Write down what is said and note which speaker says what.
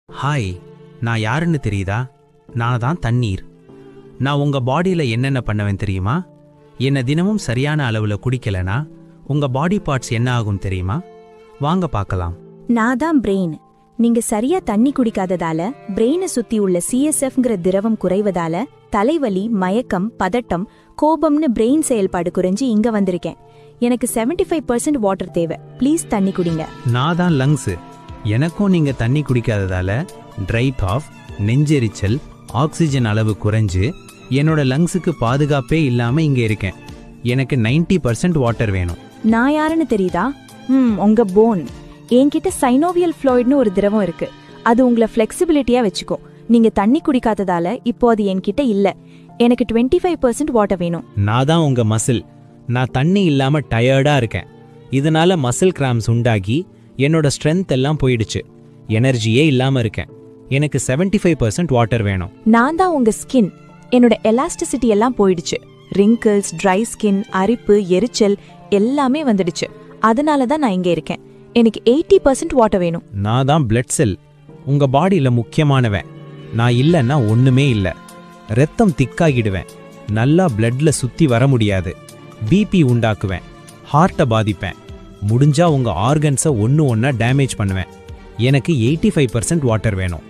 Speaker 1: Hi, நான் யாருன்னு தெரியுதா? நான் தான் தண்ணீர். நான் உங்க பாடியில என்னென்ன பண்ணுவேன் தெரியுமா? என்ன தினமும் சரியான அளவுல குடிக்கலனா உங்க பாடி பார்ட்ஸ் என்ன ஆகும் தெரியுமா? வாங்க பார்க்கலாம்.
Speaker 2: நான் தான் பிரெயின். நீங்க சரியா தண்ணி குடிக்காததால பிரெயினை சுத்தி உள்ள சிஎஸ்எஃப்ங்கிற திரவம் குறைவதால தலைவலி, மயக்கம், பதட்டம், கோபம்னு பிரெயின் செயல்பாடு குறைஞ்சு இங்க வந்திருக்கேன். எனக்கு 75% வாட்டர் தேவை. ப்ளீஸ் தண்ணி குடிங்க.
Speaker 1: நான் தான் லங்ஸ். எனக்கும் நீங்க தண்ணி குடிக்காததால ட்ரை காஃப், நெஞ்செரிச்சல், ஆக்சிஜன் அளவு குறைஞ்சு என்னோட லங்ஸுக்கு பாதுகாப்பே இல்லாம இங்க இருக்கேன். எனக்கு 90% வாட்டர் வேணும்.
Speaker 2: நான் யாருன்னு தெரியுதா? உங்க போன். என்கிட்ட சைனோவியல் ஃப்ளூயிட்னு ஒரு திரவம் இருக்கு. அது உங்களை ஃப்ளெக்சிபிலிட்டியா வச்சுக்கும். நீங்க தண்ணி குடிக்காததால இப்போ அது என்கிட்ட இல்ல. எனக்கு 25% வாட்டர் வேணும்.
Speaker 1: நான் தான் உங்க மசில். நான் தண்ணி இல்லாம டயர்டா இருக்கேன். இதனால மசில் கிராம்ஸ் உண்டாகி என்னோட ஸ்ட்ரென்த் எல்லாம் போயிடுச்சு. எனர்ஜியே இல்லாம இருக்கேன். எனக்கு 75% வாட்டர் வேணும்.
Speaker 2: நான் தான் உங்க ஸ்கின். என்னோட எலாஸ்டிசிட்டி எல்லாம் போயிடுச்சு. ரிங்கிள்ஸ், ட்ரை ஸ்கின், அரிப்பு, எரிச்சல் எல்லாமே வந்துடுச்சு. அதனால தான் நான் இங்க இருக்கேன். எனக்கு 80% வாட்டர் வேணும்.
Speaker 1: நான் தான் பிளட் செல். உங்க பாடியில முக்கியமானவன். நான் இல்லைன்னா ஒண்ணுமே இல்ல. ரத்தம் திக்காகிடுவேன். நல்லா பிளட்ல சுத்தி வர முடியாது. பிபி உண்டாக்குவேன். ஹார்ட்டை பாதிப்பேன். முடிஞ்சா உங்க ஆர்கன்ஸை ஒண்ணா டேமேஜ் பண்ணுவேன். எனக்கு 85% வாட்டர் வேணும்.